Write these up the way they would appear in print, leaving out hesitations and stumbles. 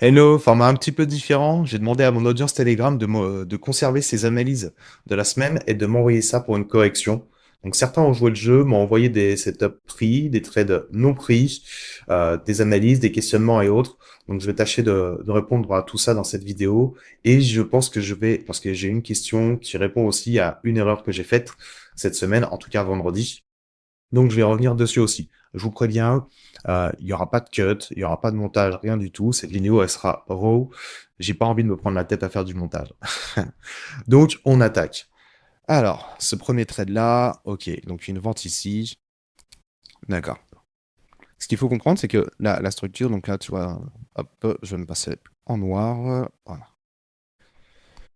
Hello, format un petit peu différent. J'ai demandé à mon audience Telegram de conserver ses analyses de la semaine et de m'envoyer ça pour une correction. Donc certains ont joué le jeu, m'ont envoyé des setups pris, des trades non pris, des analyses, des questionnements et autres. Donc je vais tâcher de répondre à tout ça dans cette vidéo. Et je pense que parce que j'ai une question qui répond aussi à une erreur que j'ai faite cette semaine, en tout cas vendredi. Donc je vais revenir dessus aussi. Je vous préviens, il y aura pas de cut, il y aura pas de montage, rien du tout. Cette vidéo, elle sera raw. J'ai pas envie de me prendre la tête à faire du montage. Donc on attaque. Alors, ce premier trade là, ok, donc une vente ici. D'accord. Ce qu'il faut comprendre, c'est que la structure, donc là, tu vois, hop, je vais me passer en noir. Voilà.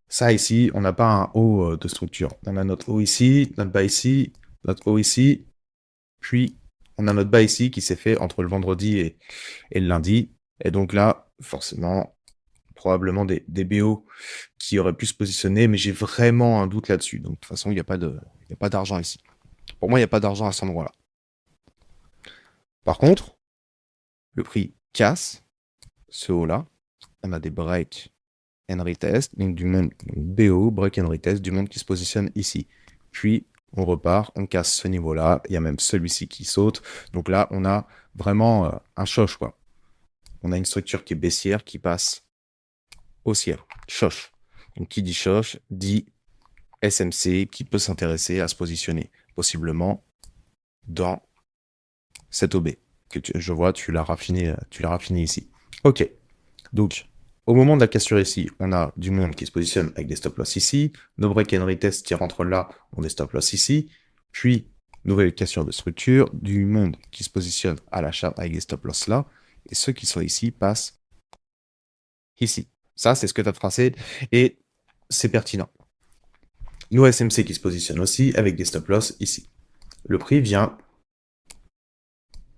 Ça ici, on n'a pas un haut de structure. On a notre haut ici, notre bas ici, notre haut ici, puis on a notre bas ici qui s'est fait entre le vendredi et le lundi. Et donc là, forcément, probablement des BO qui auraient pu se positionner, mais j'ai vraiment un doute là-dessus. Donc de toute façon, il y a pas d'argent ici. Pour moi, il n'y a pas d'argent à cet endroit-là. Par contre, le prix casse ce haut-là. On a des break and retest, donc du monde BO, break and retest, du monde qui se positionne ici. Puis on repart, on casse ce niveau-là. Il y a même celui-ci qui saute. Donc là, on a vraiment un choche, quoi. On a une structure qui est baissière qui passe au ciel. Choche. Donc qui dit choche dit SMC qui peut s'intéresser à se positionner possiblement dans cette OB que je vois, tu l'as raffiné ici. Ok. Donc au moment de la cassure ici, on a du monde qui se positionne avec des stop loss ici, nos break and retest qui rentrent là, ont des stop loss ici, puis nouvelle cassure de structure, du monde qui se positionne à l'achat avec des stop loss là, et ceux qui sont ici passent ici. Ça, c'est ce que tu as tracé et c'est pertinent. Nous, SMC qui se positionne aussi avec des stop loss ici. Le prix vient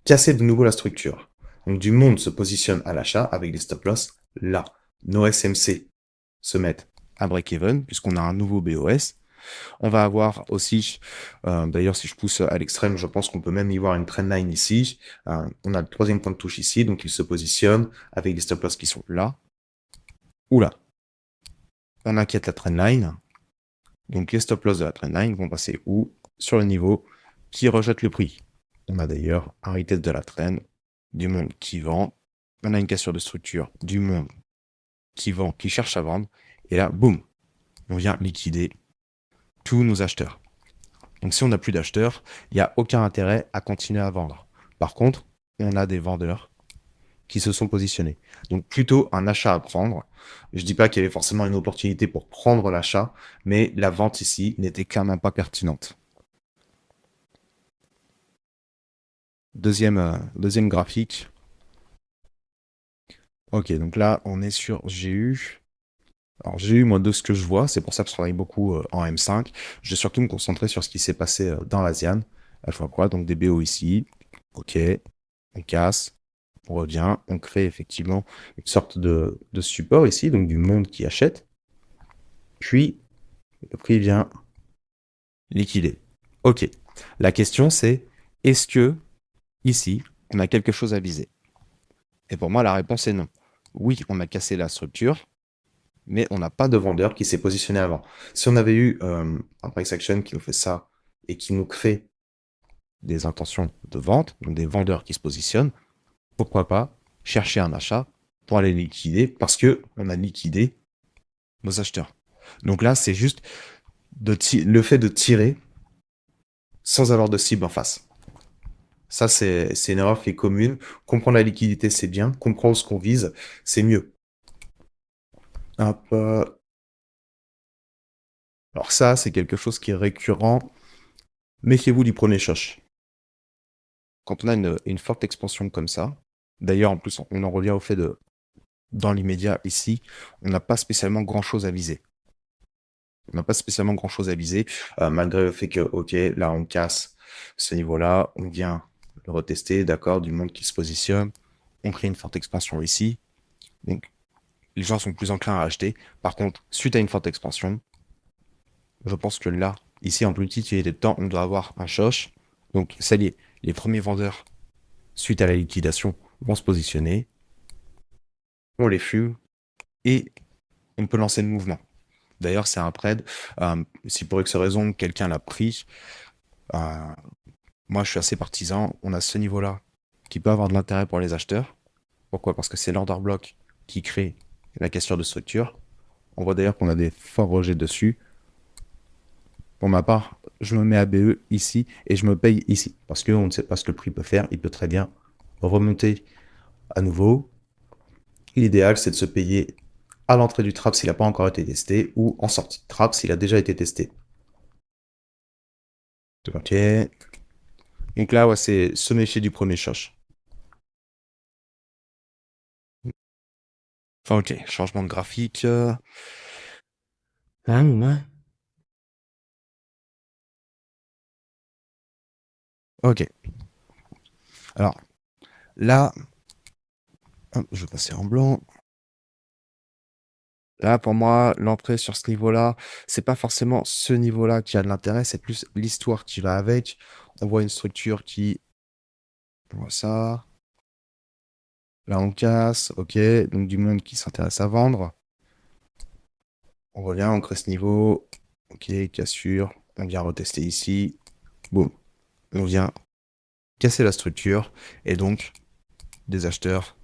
casser de nouveau la structure. Donc du monde se positionne à l'achat avec des stop loss là. Nos SMC se mettent à break-even puisqu'on a un nouveau BOS. On va avoir aussi, d'ailleurs si je pousse à l'extrême, je pense qu'on peut même y voir une trendline ici. On a le troisième point de touche ici, donc il se positionne avec des stop loss qui sont là ou là. On inquiète la trendline. Donc les stop loss de la trendline vont passer où? Sur le niveau qui rejette le prix. On a d'ailleurs un retest de la trend, du monde qui vend. On a une cassure de structure, du monde qui vend, qui cherche à vendre. Et là, boum, on vient liquider tous nos acheteurs. Donc si on n'a plus d'acheteurs, il n'y a aucun intérêt à continuer à vendre. Par contre, on a des vendeurs qui se sont positionnés. Donc plutôt un achat à prendre. Je dis pas qu'il y avait forcément une opportunité pour prendre l'achat, mais la vente ici n'était quand même pas pertinente. Deuxième graphique. Ok, donc là, on est sur GU. Alors GU, moi, de ce que je vois, c'est pour ça que je travaille beaucoup en M5. Je vais surtout me concentrer sur ce qui s'est passé dans l'ASIAN. Je vois quoi? Donc des BO ici. Ok, on casse, on revient, on crée effectivement une sorte de support ici, donc du monde qui achète. Puis, le prix vient liquider. Ok, la question c'est, est-ce que ici, on a quelque chose à viser? Et pour moi, la réponse est non. Oui, on a cassé la structure, mais on n'a pas de vendeur qui s'est positionné avant. Si on avait eu un price action qui nous fait ça et qui nous crée des intentions de vente, donc des vendeurs qui se positionnent, pourquoi pas chercher un achat pour aller liquider parce que on a liquidé nos acheteurs. Donc là, c'est juste le fait de tirer sans avoir de cible en face. Ça, c'est une erreur qui est commune. Comprendre la liquidité, c'est bien. Comprendre ce qu'on vise, c'est mieux. Hop, alors ça, c'est quelque chose qui est récurrent. Méfiez-vous du premier choche. Quand on a une forte expansion comme ça, d'ailleurs, en plus, on en revient au fait de, dans l'immédiat, ici, on n'a pas spécialement grand-chose à viser. On n'a pas spécialement grand-chose à viser, malgré le fait que, ok, là, on casse ce niveau-là, on vient le retester, d'accord, du monde qui se positionne, on crée une forte expansion ici, donc les gens sont plus enclins à acheter. Par contre, suite à une forte expansion, je pense que là, ici, en petite utilité de temps, on doit avoir un choche. Donc, ça y est, les premiers vendeurs, suite à la liquidation, vont se positionner. on les fume et on peut lancer le mouvement. D'ailleurs, c'est un trade. Si pour X raison quelqu'un l'a pris, euh, moi je suis assez partisan. On a ce niveau-là qui peut avoir de l'intérêt pour les acheteurs. Pourquoi? Parce que c'est l'order block qui crée la cassure de structure. On voit d'ailleurs qu'on a des forts rejets dessus. Pour ma part, je me mets à BE ici et je me paye ici. Parce qu'on ne sait pas ce que le prix peut faire. Il peut très bien remonter à nouveau. L'idéal, c'est de se payer à l'entrée du trap s'il n'a pas encore été testé ou en sortie de trap s'il a déjà été testé. Ok. Donc là, ouais, c'est se méfier du premier choc. Enfin, ok, changement de graphique. Ah, ouais. Ok. Alors, là, hop, je vais passer en blanc. Là, pour moi, l'entrée sur ce niveau-là, c'est pas forcément ce niveau-là qui a de l'intérêt, c'est plus l'histoire qui va avec. On voit une structure qui... On voit ça. Là, on casse. Ok. Donc, du monde qui s'intéresse à vendre. On revient, on crée ce niveau. Ok, cassure. On vient retester ici. Boum. On vient casser la structure. Et donc, des acheteurs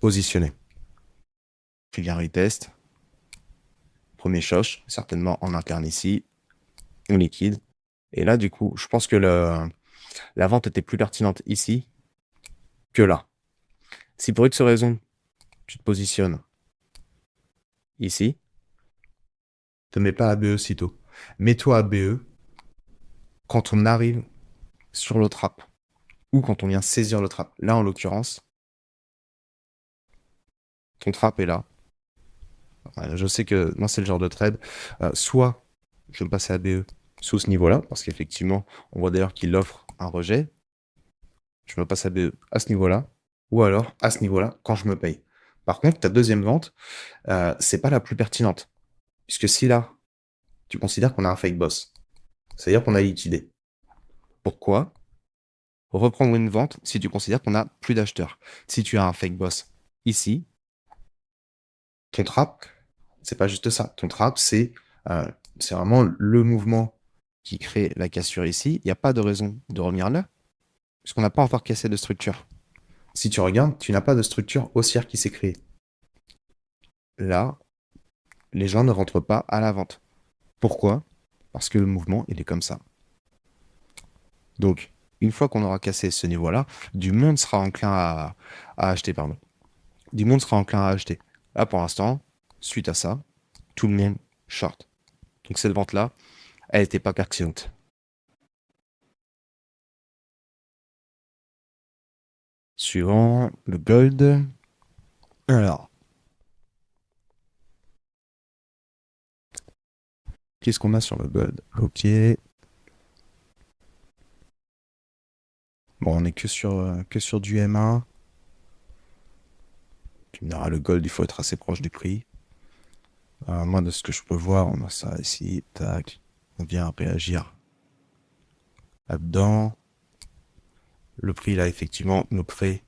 positionnés. Puis vient retest. Premier choc, certainement en interne ici. On liquide. Et là, du coup, je pense que la vente était plus pertinente ici que là. Si pour X raison, tu te positionnes ici, te mets pas à BE sitôt. Mets-toi à BE quand on arrive sur le trap ou quand on vient saisir le trap. Là, en l'occurrence, ton trap est là. Je sais que non, c'est le genre de trade. Soit je vais me passer à BE sous ce niveau-là, parce qu'effectivement, on voit d'ailleurs qu'il offre un rejet. Je me passe à BE à ce niveau-là, ou alors à ce niveau-là quand je me paye. Par contre, ta deuxième vente, c'est pas la plus pertinente. Puisque si là, tu considères qu'on a un fake boss, c'est-à-dire qu'on a liquidé. Pourquoi reprendre une vente si tu considères qu'on a plus d'acheteurs? Si tu as un fake boss ici, ton trap, c'est pas juste ça. Ton trap, c'est vraiment le mouvement qui crée la cassure ici. Il n'y a pas de raison de revenir là, puisqu'on n'a pas encore cassé de structure. Si tu regardes, tu n'as pas de structure haussière qui s'est créée. Là, les gens ne rentrent pas à la vente. Pourquoi? Parce que le mouvement, il est comme ça. Donc, une fois qu'on aura cassé ce niveau-là, du monde sera enclin à acheter, pardon. Du monde sera enclin à acheter. Là, pour l'instant, suite à ça, tout le monde short. Donc, cette vente-là, elle n'était pas pertinente. Suivant, le gold. Alors, qu'est-ce qu'on a sur le gold? Ok. Bon, on est que sur du M1. Tu me diras, le gold, il faut être assez proche du prix. Moi, de ce que je peux voir, on a ça ici. Tac. On vient réagir là-dedans. Le prix, là, effectivement, nous crée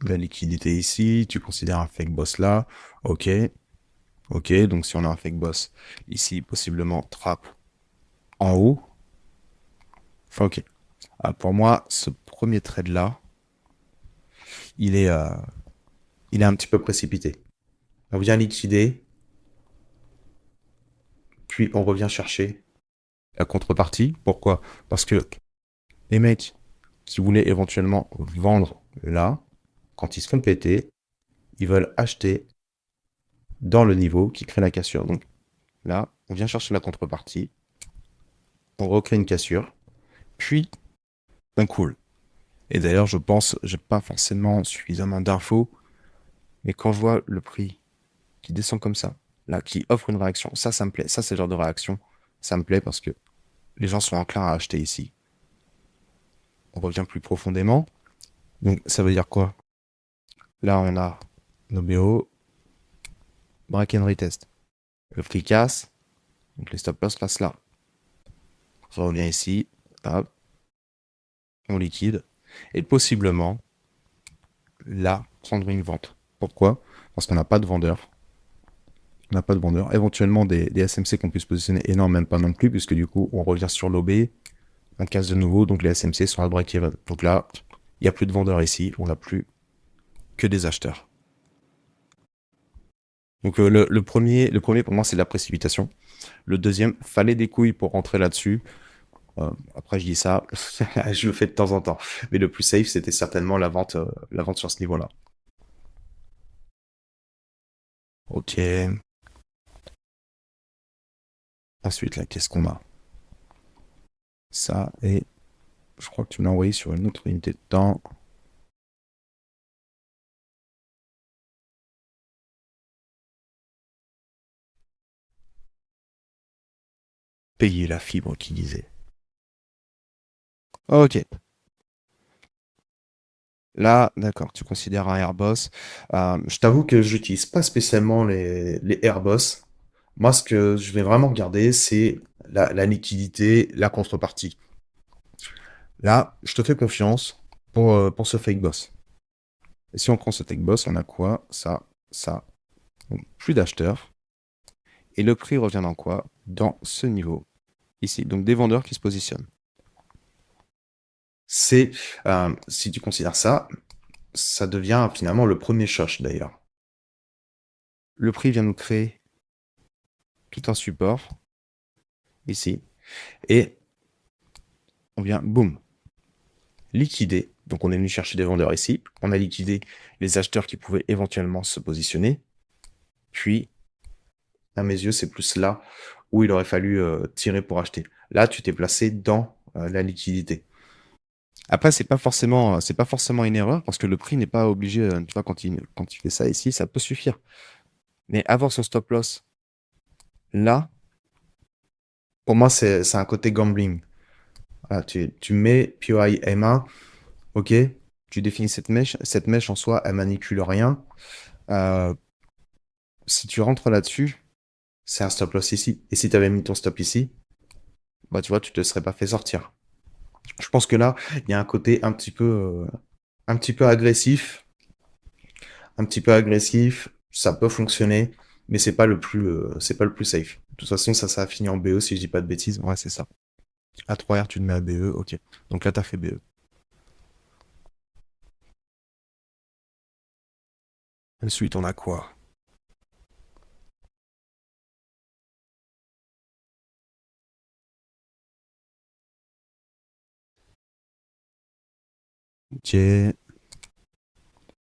la liquidité ici. Tu considères un fake boss là. Ok. Ok. Donc, si on a un fake boss ici, possiblement trap en haut. Enfin, ok. Pour moi, ce premier trade là, il est, euh, il est un petit peu précipité. On vient liquider, puis on revient chercher la contrepartie. Pourquoi? Parce que les mecs qui voulaient éventuellement vendre là, quand ils se font péter, ils veulent acheter dans le niveau qui crée la cassure. Donc là, on vient chercher la contrepartie, on recrée une cassure, puis d'un cool. Et d'ailleurs, je pense, j'ai pas forcément suffisamment d'infos, mais quand je vois le prix qui descend comme ça, là, qui offre une réaction, ça me plaît. Ça, c'est le genre de réaction, ça me plaît parce que les gens sont enclins à acheter ici. On revient plus profondément. Donc, ça veut dire quoi? Là, on a nos BO, break and retest. Le prix casse, donc les stop loss passent là. On revient ici, hop, on liquide, et possiblement, là, prendre une vente. Pourquoi? Parce qu'on n'a pas de vendeur. On n'a pas de vendeur. Éventuellement, des SMC qu'on puisse positionner et non, même pas non plus, puisque du coup, on revient sur l'OB, un casse de nouveau, donc les SMC sont à break-even. Donc là, il n'y a plus de vendeurs ici, on n'a plus que des acheteurs. Donc le premier pour moi, c'est la précipitation. Le deuxième, fallait des couilles pour rentrer là-dessus. Après, je dis ça, je le fais de temps en temps. Mais le plus safe, c'était certainement la vente sur ce niveau-là. Ok. Ensuite, là, qu'est-ce qu'on a? Ça, et je crois que tu me l'as envoyé sur une autre unité de temps. Payer la fibre qui disait. Ok. Là, d'accord, tu considères un Airboss. Je t'avoue que j'utilise pas spécialement les Airboss. Moi, ce que je vais vraiment regarder, c'est la liquidité, la contrepartie. Là, je te fais confiance pour ce fake boss. Et si on prend ce fake boss, on a quoi? Ça. Donc, plus d'acheteurs. Et le prix revient dans quoi? Dans ce niveau, ici. Donc des vendeurs qui se positionnent. C'est, si tu considères ça, ça devient finalement le premier choc d'ailleurs. Le prix vient nous créer tout un support, ici. Et on vient, boum, liquider. Donc on est venu chercher des vendeurs ici. On a liquidé les acheteurs qui pouvaient éventuellement se positionner. Puis, à mes yeux, c'est plus là où il aurait fallu tirer pour acheter. Là, tu t'es placé dans la liquidité. Après, c'est pas forcément une erreur parce que le prix n'est pas obligé, tu vois, quand il fait ça ici, ça peut suffire. Mais avoir son stop loss là, pour moi, c'est un côté gambling. Voilà, tu mets POI M1, ok, tu définis cette mèche en soi, elle manipule rien. Euh, Si tu rentres là-dessus, c'est un stop loss ici. Et si tu avais mis ton stop ici, bah tu vois, tu te serais pas fait sortir. Je pense que là, il y a un côté un petit peu agressif, ça peut fonctionner, mais c'est pas le plus safe. De toute façon, ça a fini en BE si je dis pas de bêtises. Ouais, c'est ça. À 3R, tu te mets à BE, ok. Donc là, t'as fait BE. Ensuite, on a quoi? Ok.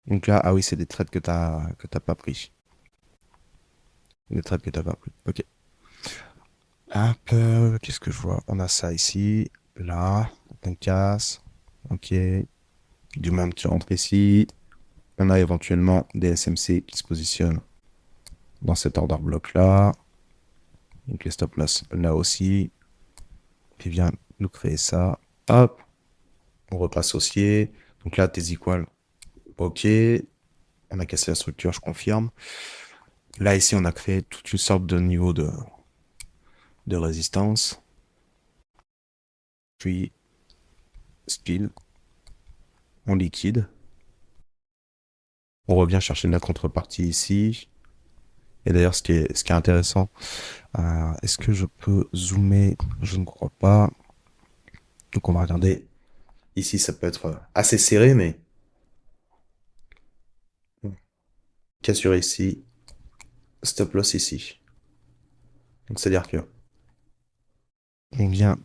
Donc là, ah oui, c'est des trades que t'as pas pris. Des trades que t'as pas pris. Ok. Qu'est-ce que je vois? On a ça ici, là, un casse. Ok. Du même, tu rentres ici. On a éventuellement des SMC qui se positionnent dans cet order block là. Donc les stop loss là aussi. Puis vient nous créer ça. Hop. On repasse haussier. Donc là, tes equal. Ok. On a cassé la structure, je confirme. Là, ici, on a créé toute une sorte de niveau de résistance. Puis, spill. On liquide. On revient chercher de la contrepartie ici. Et d'ailleurs, ce qui est intéressant, est-ce que je peux zoomer? Je ne crois pas. Donc, on va regarder. Ici, ça peut être assez serré, mais cassure ici, stop loss ici. Donc, c'est-à-dire que on vient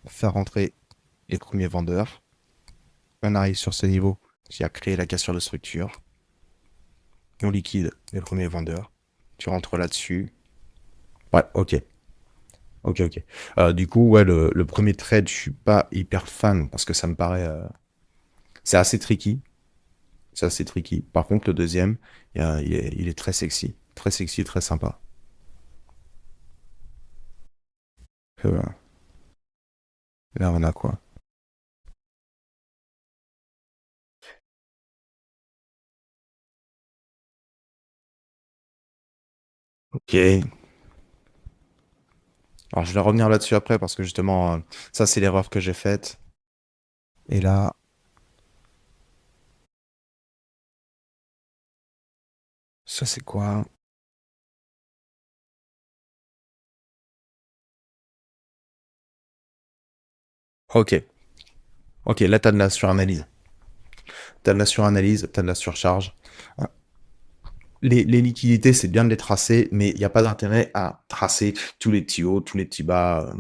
faire rentrer les premiers vendeurs. On arrive sur ce niveau qui a créé la cassure de structure. Et on liquide les premiers vendeurs. Tu rentres là-dessus. Ouais, ok. Ok, ok. Du coup, ouais, le premier trade, je suis pas hyper fan parce que ça me paraît. C'est assez tricky. C'est assez tricky. Par contre, le deuxième, il est très sexy. Très sexy, très sympa. Voilà. Là, on a quoi? Ok. Alors, je vais revenir là-dessus après parce que justement, ça, c'est l'erreur que j'ai faite. Et là, Ça, c'est quoi? Ok. Ok, là, t'as de la suranalyse. T'as de la suranalyse, t'as de la surcharge. Ah, les liquidités, c'est bien de les tracer, mais il n'y a pas d'intérêt à tracer tous les petits hauts, tous les petits bas,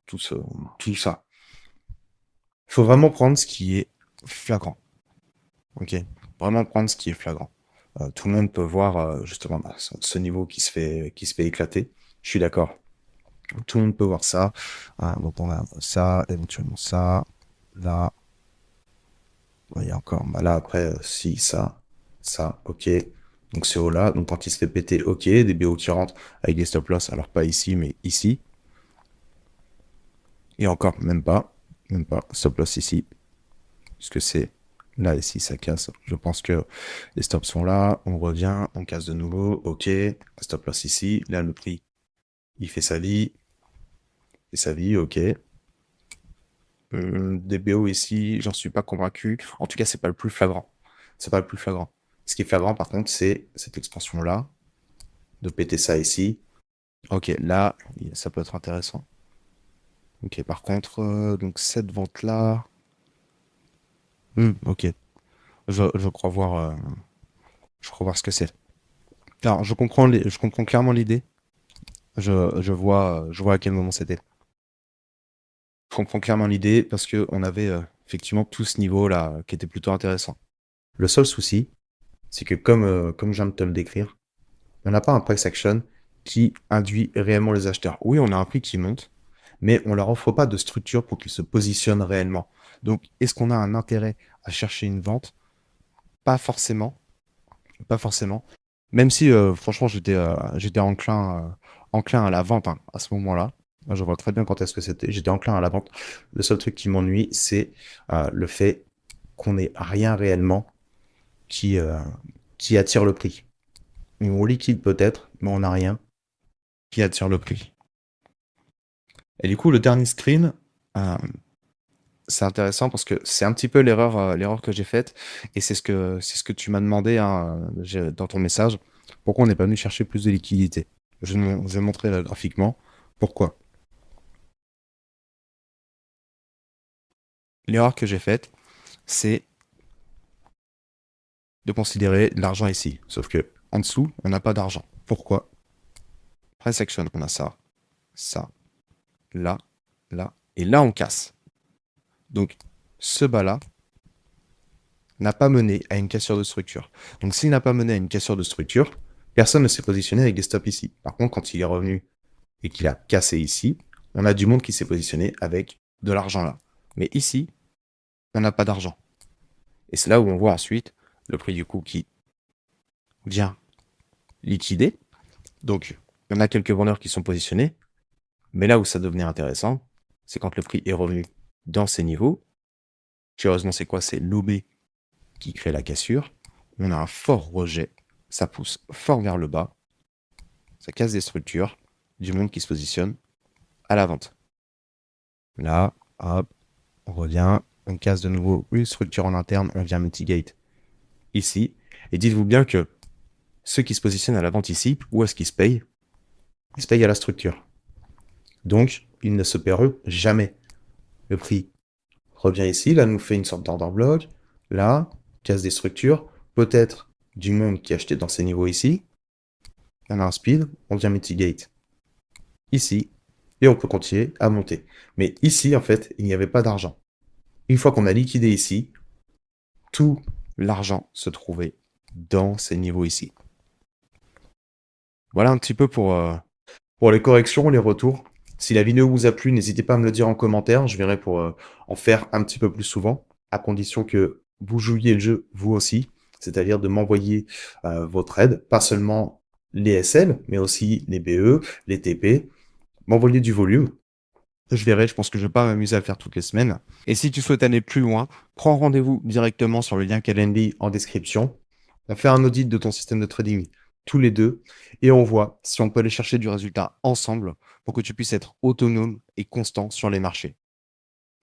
tout ça. Il faut vraiment prendre ce qui est flagrant. Ok. Vraiment prendre ce qui est flagrant. Tout le monde peut voir justement bah, ce niveau qui se fait éclater. Je suis d'accord. Tout le monde peut voir ça. Ah, donc on a ça, éventuellement ça, là. Ouais, il y a encore. Bah là après, si ça, ok. Donc c'est haut là. Donc quand il se fait péter, ok. Des BO qui rentrent avec des stop loss. Alors pas ici, mais ici. Et encore, même pas. Même pas. Stop loss ici. Puisque c'est là ici, ça casse. Je pense que les stops sont là. On revient, on casse de nouveau. Ok. Stop loss ici. Là, le prix, il fait sa vie. Et sa vie, ok. Des BO ici, j'en suis pas convaincu. En tout cas, c'est pas le plus flagrant. C'est pas le plus flagrant. Ce qui est flagrant, par contre, c'est cette expansion-là, de péter ça ici. Ok, là, ça peut être intéressant. Ok, par contre, donc cette vente-là. Ok, je crois voir, je crois voir ce que c'est. Alors, je comprends clairement l'idée. Je vois à quel moment c'était. Je comprends clairement l'idée parce que on avait effectivement tout ce niveau-là qui était plutôt intéressant. Le seul souci, c'est que comme je viens de te le décrire, on n'a pas un price action qui induit réellement les acheteurs. Oui, on a un prix qui monte, mais on leur offre pas de structure pour qu'ils se positionnent réellement. Donc, est-ce qu'on a un intérêt à chercher une vente? Pas forcément, pas forcément. Même si, franchement, j'étais enclin à la vente hein, à ce moment-là. Moi, je vois très bien quand est-ce que c'était. J'étais enclin à la vente. Le seul truc qui m'ennuie, c'est le fait qu'on n'ait rien réellement qui, euh, qui attire le prix. On liquide peut-être, mais on n'a rien qui attire le prix. Et du coup, le dernier screen, euh, c'est intéressant parce que c'est un petit peu l'erreur que j'ai faite et c'est ce que tu m'as demandé hein, dans ton message. Pourquoi on n'est pas venu chercher plus de liquidité? Je vais montrer là, graphiquement pourquoi. L'erreur que j'ai faite, c'est de considérer l'argent ici. Sauf que en dessous, on n'a pas d'argent. Pourquoi? Price action, on a ça, là, là, et là on casse. Donc ce bas-là, n'a pas mené à une cassure de structure. Donc s'il n'a pas mené à une cassure de structure, personne ne s'est positionné avec des stops ici. Par contre, quand il est revenu et qu'il a cassé ici, on a du monde qui s'est positionné avec de l'argent là. Mais ici, on n'a pas d'argent. Et c'est là où on voit ensuite le prix du coup qui vient liquider. Donc, il y en a quelques vendeurs qui sont positionnés. Mais là où ça devenait intéressant, c'est quand le prix est revenu dans ces niveaux. Curieusement, c'est quoi? C'est l'OB qui crée la cassure. On a un fort rejet. Ça pousse fort vers le bas. Ça casse des structures, du monde qui se positionne à la vente. Là, hop, on revient, on casse de nouveau une structure en interne, on vient mitigate ici. Et dites-vous bien que ceux qui se positionnent à la vente ici, où est-ce qu'ils se payent? Ils se payent à la structure. Donc, ils ne se paieront jamais. Le prix revient ici, là, nous fait une sorte d'order block. Là, casse des structures. Peut-être du monde qui a acheté dans ces niveaux ici. On a un speed, on vient mitigate ici, et on peut continuer à monter. Mais ici, en fait, il n'y avait pas d'argent. Une fois qu'on a liquidé ici, tout l'argent se trouvait dans ces niveaux ici. Voilà un petit peu pour les corrections, les retours. Si la vidéo vous a plu, n'hésitez pas à me le dire en commentaire. Je verrai pour en faire un petit peu plus souvent, à condition que vous jouiez le jeu vous aussi, c'est-à-dire de m'envoyer vos trades, pas seulement les SL, mais aussi les BE, les TP, m'envoyer du volume. Je verrai, je pense que je vais pas m'amuser à le faire toutes les semaines. Et si tu souhaites aller plus loin, prends rendez-vous directement sur le lien Calendly en description. On va faire un audit de ton système de trading tous les deux et on voit si on peut aller chercher du résultat ensemble pour que tu puisses être autonome et constant sur les marchés.